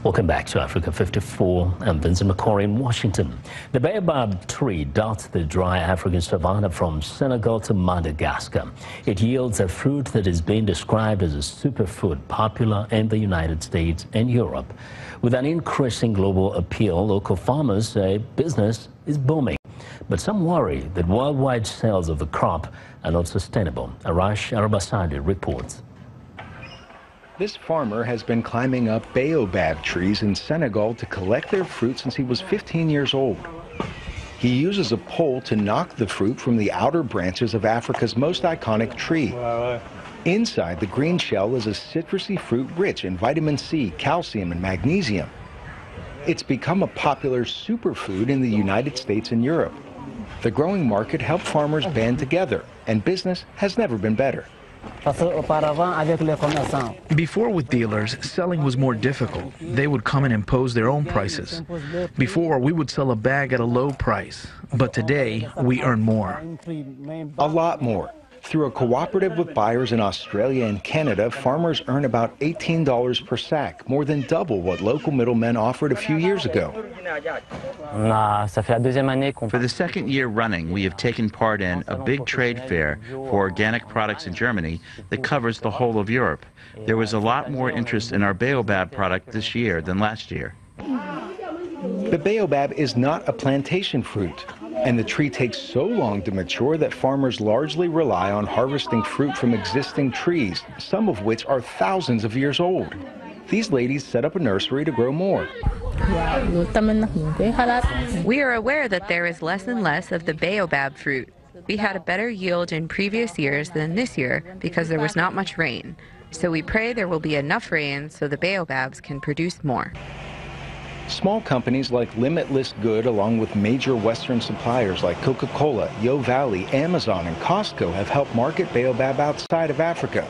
Welcome back to Africa 54. I'm Vincent McCory in Washington. The Baobab tree dots the dry African savanna from Senegal to Madagascar. It yields a fruit that is being described as a superfood, popular in the United States and Europe. With an increasing global appeal, local farmers say business is booming. But some worry that worldwide sales of the crop are not sustainable. Arash Arabasadi reports. This farmer has been climbing up baobab trees in Senegal to collect their fruit since he was 15 years old. He uses a pole to knock the fruit from the outer branches of Africa's most iconic tree. Inside the green shell is a citrusy fruit rich in vitamin C, calcium, and magnesium. It's become a popular superfood in the United States and Europe. The growing market helped farmers band together, and business has never been better. Before, with dealers, selling was more difficult. They would come and impose their own prices. Before, we would sell a bag at a low price, but today we earn more. A lot more. Through a cooperative with buyers in Australia and Canada, farmers earn about $18 per sack, more than double what local middlemen offered a few years ago. For the second year running, we have taken part in a big trade fair for organic products in Germany that covers the whole of Europe. There was a lot more interest in our baobab product this year than last year. The baobab is not a plantation fruit, and the tree takes so long to mature that farmers largely rely on harvesting fruit from existing trees, some of which are thousands of years old. These ladies set up a nursery to grow more. We are aware that there is less and less of the baobab fruit. We had a better yield in previous years than this year because there was not much rain. So we pray there will be enough rain so the baobabs can produce more. Small companies like Limitless Good, along with major Western suppliers like Coca-Cola, Yo Valley, Amazon, and Costco, have helped market baobab outside of Africa.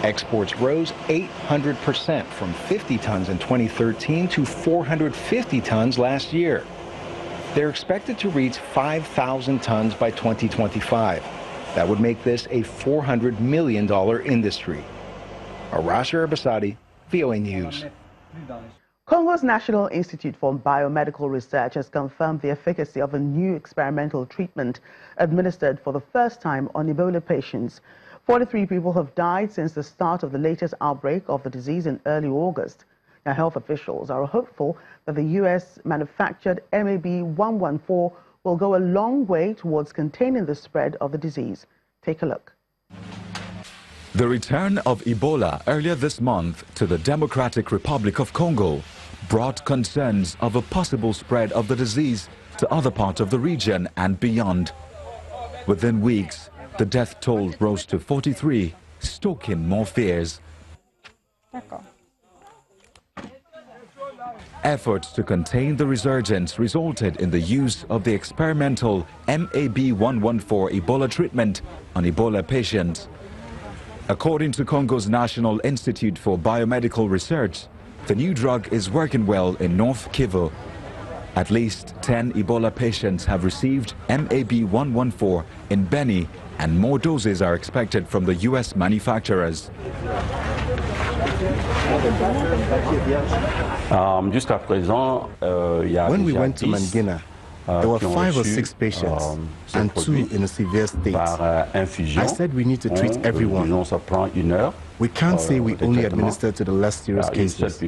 Exports rose 800% from 50 tons in 2013 to 450 tons last year. They're expected to reach 5,000 tons by 2025. That would make this a $400 million industry. Arash Arabasadi, VOA News. Congo's National Institute for Biomedical Research has confirmed the efficacy of a new experimental treatment administered for the first time on Ebola patients. 43 people have died since the start of the latest outbreak of the disease in early August. Now, health officials are hopeful that the U.S.-manufactured MAB-114 will go a long way towards containing the spread of the disease. Take a look. The return of Ebola earlier this month to the Democratic Republic of Congo brought concerns of a possible spread of the disease to other parts of the region and beyond. Within weeks, the death toll rose to 43, stoking more fears. Efforts to contain the resurgence resulted in the use of the experimental MAB-114 Ebola treatment on Ebola patients. According to Congo's National Institute for Biomedical Research, the new drug is working well in North Kivu. At least 10 Ebola patients have received MAB-114 in Beni, and more doses are expected from the U.S. manufacturers. When we went to Mangina, there were 5 or 6 patients and 2 in a severe state. I said we need to treat everyone. We can't say we only administered to the less serious cases.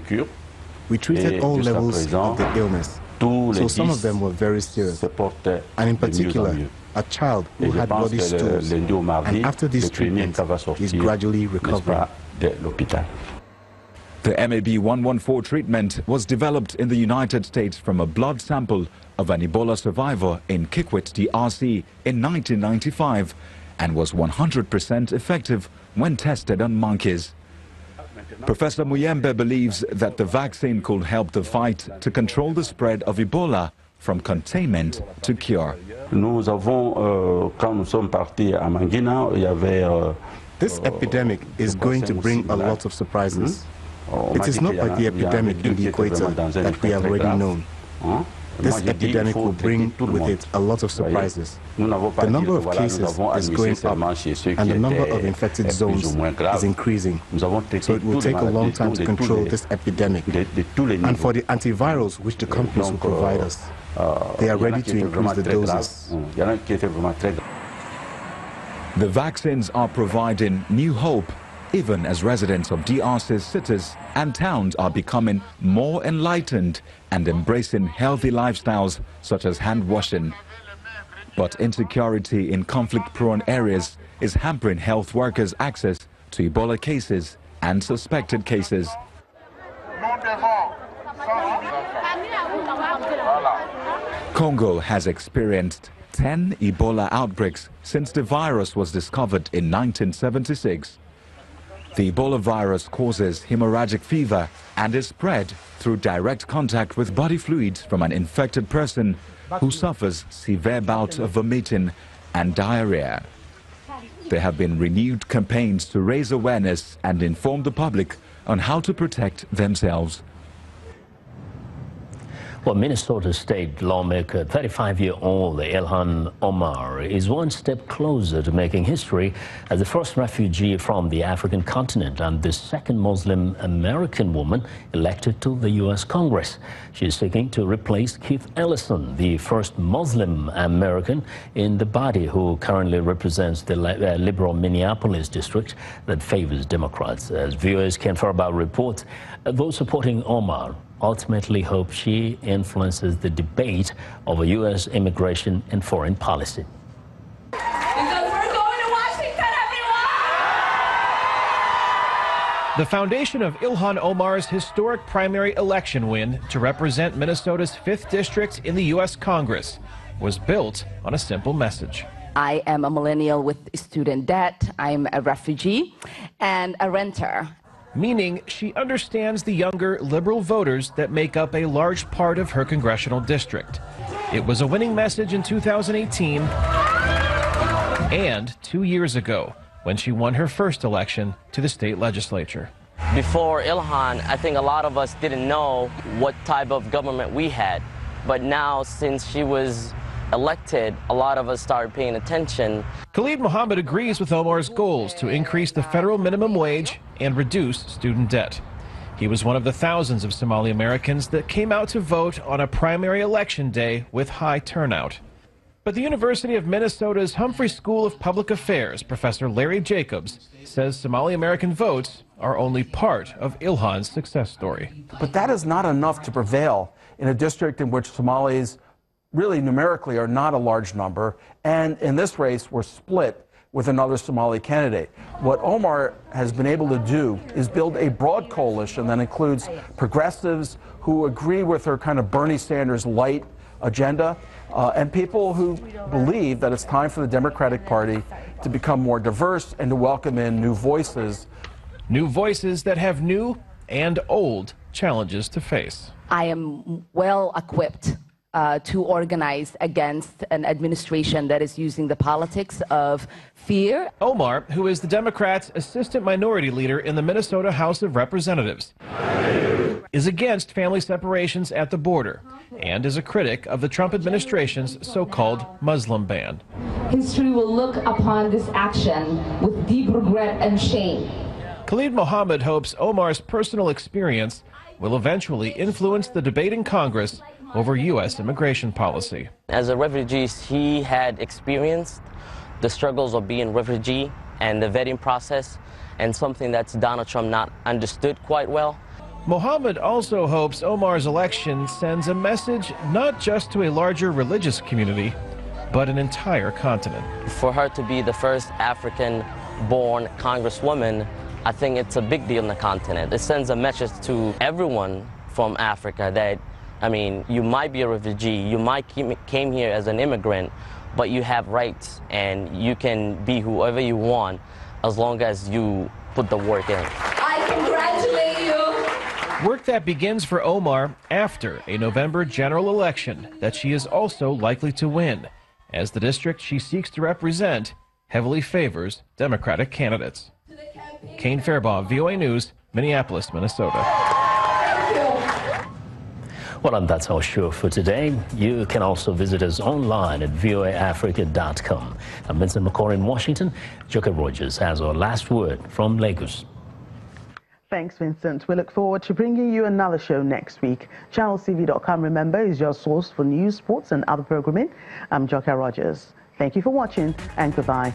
We treated all levels of the illness, so some of them were very serious. And in particular, a child who had bloody stools, and after this treatment, is gradually recovering. The MAB-114 treatment was developed in the United States from a blood sample of an Ebola survivor in Kikwit, DRC in 1995 and was 100% effective when tested on monkeys. Professor Muyembe believes that the vaccine could help the fight to control the spread of Ebola from containment to cure. This epidemic is going to bring a lot of surprises. It is not like the epidemic in the equator that we have already known. This epidemic will bring with it a lot of surprises. The number of cases is going up, and the number of infected zones is increasing. So it will take a long time to control this epidemic. And for the antivirals which the companies will provide us, they are ready to increase the doses. The vaccines are providing new hope, even as residents of DRC's cities and towns are becoming more enlightened and embracing healthy lifestyles such as hand washing. But insecurity in conflict-prone areas is hampering health workers' access to Ebola cases and suspected cases. Congo has experienced 10 Ebola outbreaks since the virus was discovered in 1976. The Ebola virus causes hemorrhagic fever and is spread through direct contact with body fluids from an infected person who suffers severe bouts of vomiting and diarrhea. There have been renewed campaigns to raise awareness and inform the public on how to protect themselves. Well, Minnesota state lawmaker 35-year-old Ilhan Omar is one step closer to making history as the first refugee from the African continent and the second Muslim American woman elected to the U.S. Congress. She is seeking to replace Keith Ellison, the first Muslim American in the body, who currently represents the liberal Minneapolis district that favors Democrats. As viewers Ken Farabah reports, those supporting Omar ultimately hope she influences the debate over U.S. immigration and foreign policy. Because we're going to Washington, everyone! The foundation of Ilhan Omar's historic primary election win to represent Minnesota's 5th district in the U.S. Congress was built on a simple message. I am a millennial with student debt, I'm a refugee, and a renter. Meaning she understands the younger liberal voters that make up a large part of her congressional district. It was a winning message in 2018 and 2 years ago when she won her first election to the state legislature. Before Ilhan, I think a lot of us didn't know what type of government we had. But now, since she was elected, a lot of us started paying attention. Khalid Mohammed agrees with Omar's goals to increase the federal minimum wage and reduce student debt. He was one of the thousands of Somali Americans that came out to vote on a primary election day with high turnout. But the University of Minnesota's Humphrey School of Public Affairs Professor Larry Jacobs says Somali American votes are only part of Ilhan's success story. But that is not enough to prevail in a district in which Somalis really numerically are not a large number, and in this race we're split with another Somali candidate. What Omar has been able to do is build a broad coalition that includes progressives who agree with her kind of Bernie Sanders light agenda, and people who believe that it's time for the Democratic Party to become more diverse and to welcome in new voices. New voices that have new and old challenges to face. I am well equipped to organize against an administration that is using the politics of fear. Omar, who is the Democrats' assistant minority leader in the Minnesota House of Representatives, is against family separations at the border and is a critic of the Trump administration's so-called Muslim ban. History will look upon this action with deep regret and shame. Khalid Mohammed hopes Omar's personal experience will eventually influence the debate in Congress over U.S. immigration policy. As a refugee, he had experienced the struggles of being a refugee and the vetting process, and something that's Donald Trump not understood quite well. Mohammed also hopes Omar's election sends a message not just to a larger religious community, but an entire continent. For her to be the first African-born congresswoman, I think it's a big deal in the continent. It sends a message to everyone from Africa that, I mean, you might be a refugee, you might came here as an immigrant, but you have rights and you can be whoever you want as long as you put the work in. I congratulate you. Work that begins for Omar after a November general election that she is also likely to win, as the district she seeks to represent heavily favors Democratic candidates. Kane Fairbaugh, VOA News, Minneapolis, Minnesota. Well, and that's our show for today. You can also visit us online at voaafrica.com. I'm Vincent McCoy in Washington. Joker Rogers has our last word from Lagos. Thanks, Vincent. We look forward to bringing you another show next week. ChannelTV.com, remember, is your source for news, sports, and other programming. I'm Joker Rogers. Thank you for watching, and goodbye.